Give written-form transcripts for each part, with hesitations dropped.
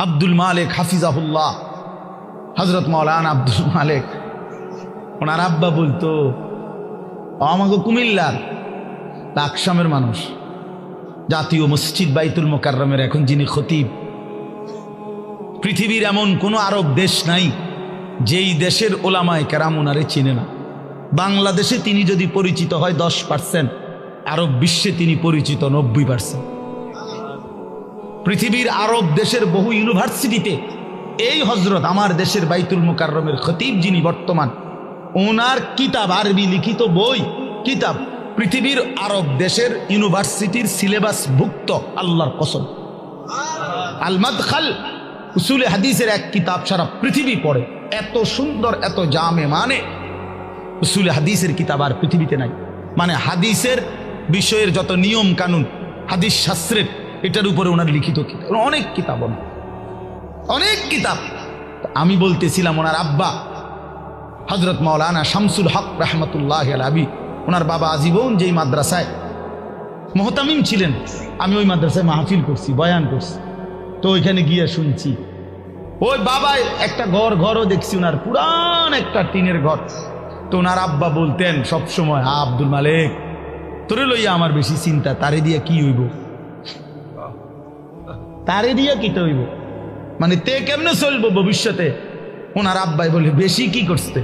আব্দুল মালিক হাফিজাহুল্লাহ, হযরত মাওলানা আব্দুল মালিক, ওনার আব্বা বলতো আমাকে কুমিল্লার আকসামের মানুষ, জাতীয় মসজিদ বাইতুল মোকাররমের এখন যিনি খতিব, পৃথিবীর এমন কোন আরব দেশ নাই যেই দেশের ওলামায়ে কেরাম ওনারে চিনে না। বাংলাদেশে তিনি যদি পরিচিত হয় 10%, আরব বিশ্বে তিনি পরিচিত 90%। পৃথিবীর আরব দেশের বহু ইউনিভার্সিটিতে এই হযরত আমার দেশের বাইতুল মোকাররমের খতিব যিনি বর্তমান, ওনার কিতাব, আরবি লিখিত বই কিতাব পৃথিবীর আরব দেশের ইউনিভার্সিটির সিলেবাস ভুক্ত। আল্লাহর কসম, আল মাদখাল উসুলে হাদিসের এক কিতাব সারা পৃথিবী পড়ে, এত সুন্দর, এত জামে, মানে উসুলে হাদিসের কিতাব আর পৃথিবীতে নাই। মানে হাদিসের বিষয়ের যত নিয়ম কানুন, হাদিস শাস্ত্রের, এটার উপরে ওনার লিখিত কিতাব, অনেক কিতাব, অনেক কিতাব। আমি বলতেছিলাম ওনার আব্বা হযরত মাওলানা শামসুল হক রাহমাতুল্লাহ আলাইহি, ওনার বাবা আজীবন যেই মাদ্রাসায় মুহতামিম ছিলেন, আমি ওই মাদ্রাসায় মাহফিল করছি, বয়ান করছি, তো ওইখানে গিয়ে শুনছি ওই বাবা একটা ঘরও দেখছি, ওনার পুরান একটা টিনের ঘর। তো ওনার আব্বা বলতেন সবসময়, আব্দুল মালিক তোরে লইয়া আমার বেশি চিন্তা, তারে দিয়া কি হইব, তারে দিয়া কিটা হইব, মানে তে কেমনে চলবো ভবিষ্যতে। ওনার আব্বাই বলে বেশি কি করছে,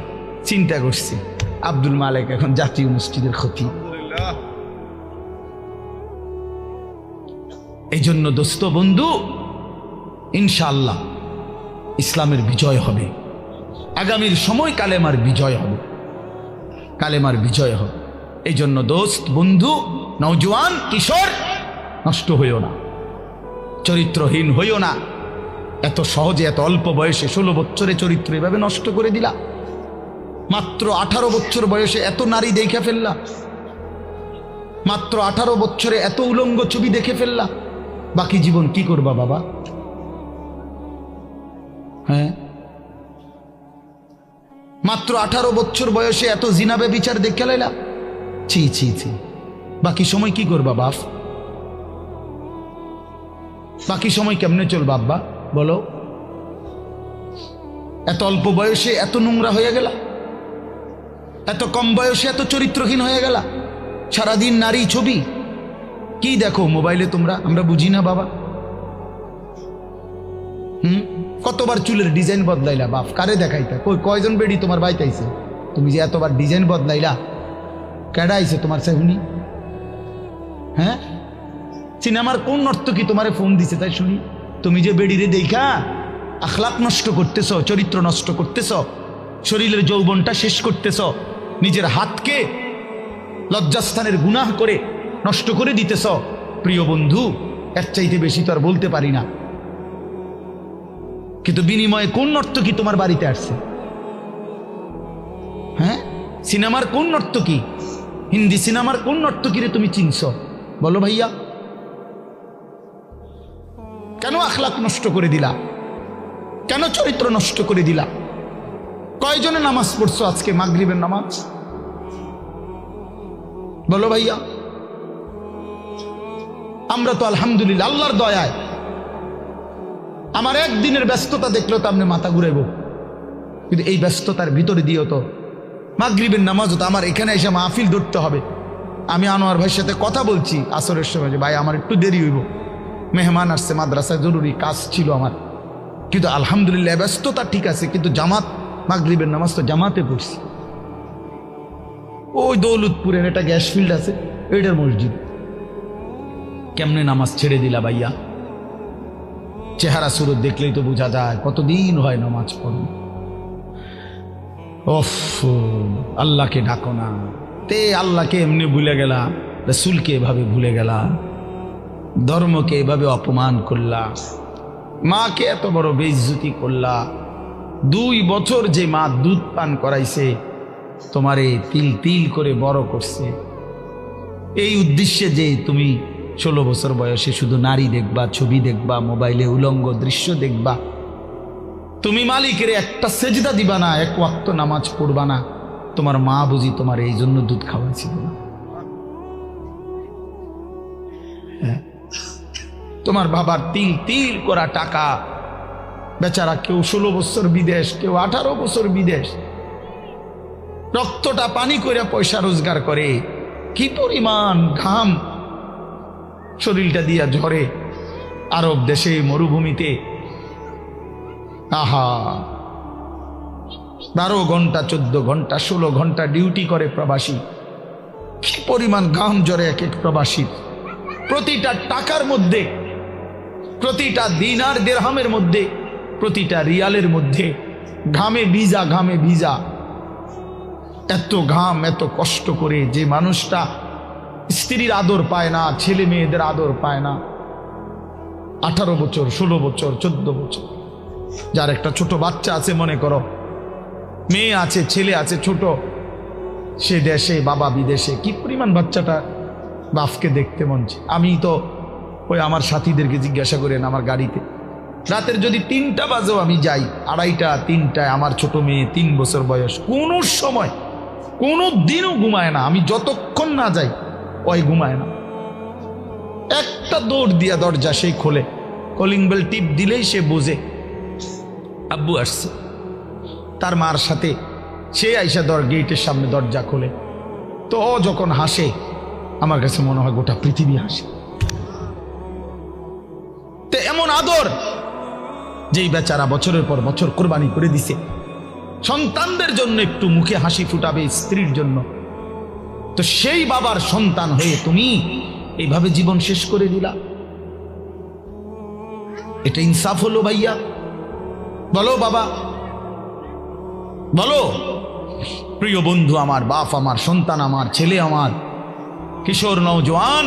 চিন্তা করছে আব্দুল মালিক এখন জাতীয় মসজিদের খতিব। এই জন্য দোস্ত বন্ধু, ইনশাআল্লাহ ইসলামের বিজয় হবে, আগামীর সময় কালেমার বিজয় হবে, কালেমার বিজয় হবে। এই জন্য দোস্ত বন্ধু, নওজোয়ান কিশোর, নষ্ট হইও না, চরিত্রহীন হইও না। এত সহজে, এত অল্প বয়সে 16 বছরে চরিত্র এভাবে নষ্ট করে দিলা, মাত্র 18 বছর বয়সে এত নারী দেখে ফেললা, মাত্র 18 বছরে এত উলঙ্গ ছবি দেখে ফেললা, বাকি জীবন কি করবা বাবা? হ্যাঁ, মাত্র 18 বছর বয়সে এত জিনা ব্যভিচার দেখে লাইলা, ছি ছি ছি, বাকি সময় কি করবা বাপ? বাকি সময় কেমনে চলবা আব্বা বলো? এত অল্প বয়সে এত নোংরা হয়ে গেলা, এত কম বয়সে এত চরিত্রহীন হয়ে গেলা, সারাদিন নারী ছবি কি দেখো মোবাইলে তোমরা, আমরা বুঝি না বাবা। কতবার চুলের ডিজাইন বদলাইলা বাপ, কারে দেখাইতা? কয়জন বেডি তোমার বাইতে আইছে? তুমি যে এতবার ডিজাইন বদলাইলা, কেডা আইছে তোমার সেহুনি? হ্যাঁ, সিনেমার কোন নর্তকী তোমারে ফোন দিছে তাই শুনি? তুমি যে বেডিরে দেখা আখলাক নষ্ট করতেছ, চরিত্র নষ্ট করতেছ, শরীরের যৌবনটা শেষ করতেছ, নিজের হাতকে লজ্জাস্থানের গুনাহ করে নষ্ট করে দিতেছ। প্রিয় বন্ধু, এর চাইতে বেশি তো আর বলতে পারি না, কিন্তু বিনিময়ে কোন নর্তকী তোমার বাড়িতে আসছে? হ্যাঁ, সিনেমার কোন নর্তকী, হিন্দি সিনেমার কোন নর্তকীরে তুমি চিনছ বলো ভাইয়া? কেন আখলাক নষ্ট করে দিলা? কেন চরিত্র নষ্ট করে দিলা? কয়জনে নামাজ পড়ছো আজকে, মাগরিবের নামাজ বলো ভাইয়া? আমরা তো আলহামদুলিল্লাহ আল্লাহর দয়ায়, আমার একদিনের ব্যস্ততা দেখলেও তো আপনি মাথা ঘুরাইব, কিন্তু এই ব্যস্ততার ভিতরে দিয়েও তো মাগরিবের নামাজ হতো। আমার এখানে এসে মাহফিল ধরতে হবে। আমি আনোয়ার ভাইয়ের সাথে কথা বলছি আসরের সময় যে ভাই আমার একটু দেরি হইব, মেহমান আসছে, মাদ্রাসায় জরুরি কাজ ছিল আমার, কিন্তু আলহামদুলিল্লাহ ব্যস্ততা ঠিক আছে, কিন্তু জামাত, মাগরিবের নামাজ তো জামাতে পড়ছি। ওই দৌলতপুরের একটা গ্যাস ফিল্ড আছে, ওইটার মসজিদ। কেমনে নামাজ ছেড়ে দিলা ভাইয়া? চেহারা সুরত দেখলেই তো বোঝা যায় কতদিন হয় নামাজ পড়ো। ওফ, আল্লাহকে ডাকো না, তে আল্লাহকে এমনি ভুলে গেলা, রাসূলকে এভাবে ভুলে গেলা, ধর্মকে এভাবে অপমান করলা, মাকে এত বড় বেইজ্জতি করলা। 2 বছর যে মা দুধ পান করাইছে, তোমারে তিল তিল করে বড় করছে, এই উদ্দেশ্যে যে তুমি 16 বছর বয়সে শুধু নারী দেখবা, ছবি দেখবা, মোবাইলে উলঙ্গ দৃশ্য দেখবা, তুমি মালিকের একটা সেজদা দিবা না, 1 ওয়াক্ত নামাজ পড়বা না, তোমার মা বুঝি তোমার এই জন্য দুধ খাওয়াইছিল না? তোমার বাবার তিল তিল করা টাকা বেচারা কেউ 16 বছর বিদেশ, কেউ 18 বছর বিদেশ, রক্তটা পানি করে পয়সা রোজগার করে। কি পরিমাণ ঘাম শরীরটা দিয়া ঝরে আরব দেশে মরুভূমিতে। আহা, 12 ঘন্টা 14 ঘন্টা 16 ঘন্টা ডিউটি করে প্রবাসী। কি পরিমাণ ঘাম ঝরে এক এক প্রবাসীর। প্রতিটা টাকার মধ্যে, প্রতিটা দিনার দিরহামের মধ্যে, প্রতিটা রিয়ালের মধ্যে ঘামে ভিজা, ঘামে ভিজা। এত ঘাম, এত কষ্ট করে যে মানুষটা স্ত্রীর আদর পায় না, ছেলে মেয়েদের আদর পায় না। 18 বছর 16 বছর 14 বছর, যার একটা ছোট বাচ্চা আছে, মনে করো মেয়ে আছে, ছেলে আছে ছোট, সে দেশে বাবা বিদেশে, কি পরিমাণ বাচ্চাটা বাপকে দেখতে মন চায়। আমি তো ওই আমার সাথীদেরকে জিজ্ঞাসা করেন, আমার গাড়িতে রাতের যদি 3টা বাজেও আমি যাই, 2:30 3টায়, আমার ছোট মেয়ে 3 বছর বয়স, কোনো সময় কোনো দিনও ঘুমায় না। আমি যতক্ষণ না যাই ওই ঘুমায় না। একটা দৌড় দিয়া দরজা সেই খোলে, কলিং বেল টিপ দিলেই সে বোঝে আব্বু আসছে। তার মার সাথে সে আইসা গেটের সামনে দরজা খোলে। তো ও যখন হাসে, আমার কাছে মনে হয় গোটা পৃথিবী হাসে। তো এমন আদর, যেই বেচারা বছরের পর বছর কোরবানি করে দিছে সন্তানদের জন্য, একটু মুখে হাসি ফুটাবে স্ত্রীর জন্য, তো সেই বাবার সন্তান হয়ে তুমি এইভাবে জীবন শেষ করে দিলা। এটা ইনসাফ হলো ভাইয়া? বলো বাবা, বলো। প্রিয় বন্ধু আমার, বাপ আমার, সন্তান আমার, ছেলে আমার, কিশোর নওজোয়ান,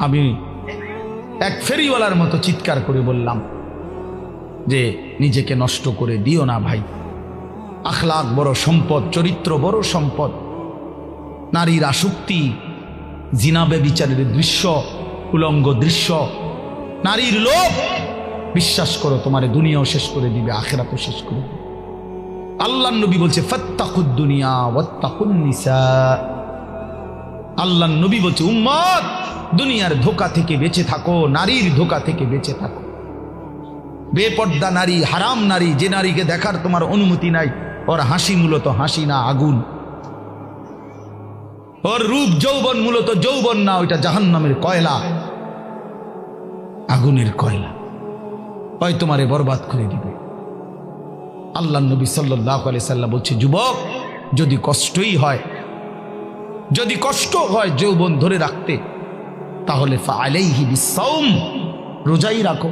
আমি এক ফেরিওয়ালার মতো চিৎকার করে বললাম যে নিজেকে নষ্ট করে দিও না ভাই। আখলাক বড় সম্পদ, চরিত্র বড় সম্পদ। নারীর আসক্তি, জিনা ব্যভিচারের দৃশ্য, উলঙ্গ দৃশ্য, নারীর লোভ, বিশ্বাস করো তোমার দুনিয়াও শেষ করে দিবে, আখিরাতও শেষ করে দিবে। আল্লাহর নবী বলছে ফাত্তাকুদ দুনিয়া ওয়াত্তাকুন নিসা। আল্লাহর নবী বলছে উম্মত, দুনিয়ার ধোঁকা থেকে বেঁচে থাকো, নারীর ধোঁকা থেকে বেঁচে থাকো। বেপর্দা নারী, হারাম নারী, যে নারীকে দেখার তোমার অনুমতি নাই, ওর হাসি মূলত হাসি না, আগুন। ওর রূপ যৌবন মূলত যৌবন না, ওইটা জাহান্নামের কয়লা, আগুনের কয়লা। ওই তোমারে বরবাদ করে দিবে। আল্লাহ নবী সাল্লাল্লাহু আলাইহি সাল্লাম বলছে যুবক, যদি কষ্টই হয়, যদি কষ্ট হয় যৌবন ধরে রাখতে, তাহলে ফাআলাইহি বিসাওম, রোজাই রাখো,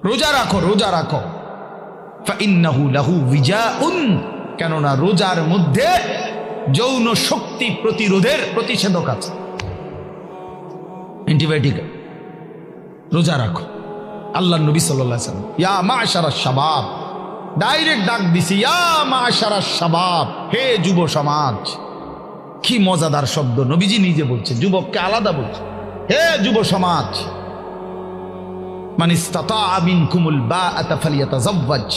রোজা রাখো, রোজা রাখো। ফাইন্নাহু লাহু বিজাউন, কেননা রোজার মধ্যে যৌন শক্তি প্রতিরোধের প্রতিষেধক আছে, অ্যান্টিবায়োটিক। রোজা রাখো। আল্লাহ নবী সাল্লাল্লাহু আলাইহি ওয়াসাল্লাম ইয়া মাশারাশ শাবাব, ডাইরেক্ট ডাক দিছি, ইয়া মাশারাশ শাবাব, হে যুব সমাজ। কি মজাদার শব্দ, নবীজি নিজে বলছে, যুবককে আলাদা বলছে, হে যুব সমাজ। মান ইসতাতাআ মিনকুমুল বাআতা ফালিয়াতাযাওয়াজ,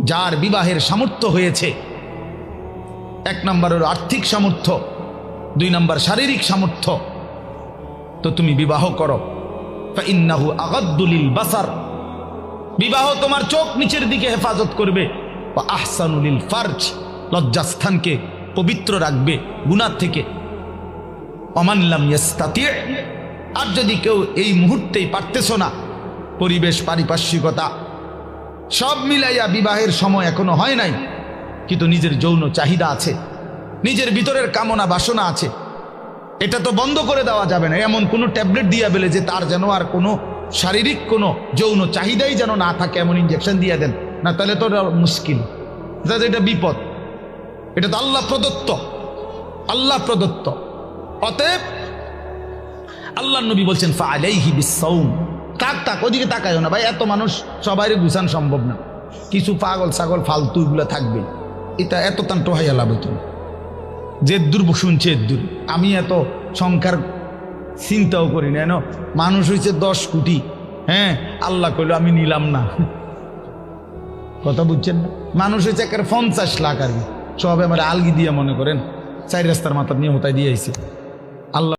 যার বিবাহের সামর্থ্য হয়েছে, 1 নম্বর হলো আর্থিক সামর্থ্য, 2 নম্বর শারীরিক সামর্থ্য, তো তুমি বিবাহ করো। ফাইন্নাহু আগাদ্দু লিল বাসার, বিবাহ তোমার চোখ নিচের দিকে হেফাজত করবে। ওয়া আহসানু লিল ফারজ, লজ্জাস্থানকে পবিত্র রাখবে গুনাহ থেকে। ওমান লাম ইয়াস্তাতি, আর যদি কেউ এই মুহূর্তেই পারতেছ না, পরিবেশ পারিপার্শ্বিকতা সব মিলাইয়া বিবাহের সময় এখনো হয় নাই, কিন্তু নিজের যৌন চাহিদা আছে, নিজের ভিতরের কামনা বাসনা আছে, এটা তো বন্ধ করে দেওয়া যাবে না। এমন কোনো ট্যাবলেট দিয়ে বেলে যে তার যেন আর কোনো শারীরিক কোনো যৌন চাহিদাই যেন না থাকে, এমন ইঞ্জেকশন দিয়ে দেন না, তাহলে তো মুশকিল, এটা বিপদ। এটা তো আল্লাহ প্রদত্ত, আল্লাহ প্রদত্ত। অতএব আল্লাহ নবী বলছেন ফাআলাইহি বিসাওম। তাক ওদিকে তাকায়ও না ভাই, এত মানুষ সবাই গুছান সম্ভব না, কিছু পাগল ছাগল ফালতু এগুলো থাকবে, এটা এত তান টোহাইয়া লাভ হইতো না। যে দূর শুনছে দূর, আমি এত সংখ্যার চিন্তাও করি না। মানুষ হয়েছে 10 কোটি, হ্যাঁ, আল্লাহ কইল আমি নিলাম না, কথা বুঝছেন না? মানুষ হয়েছে 50 লাখ, আর সব আমার আলগি দিয়ে মনে করেন 4 রাস্তার মাথা নিয়ে হোতায় দিয়ে আইছে। আল্লাহ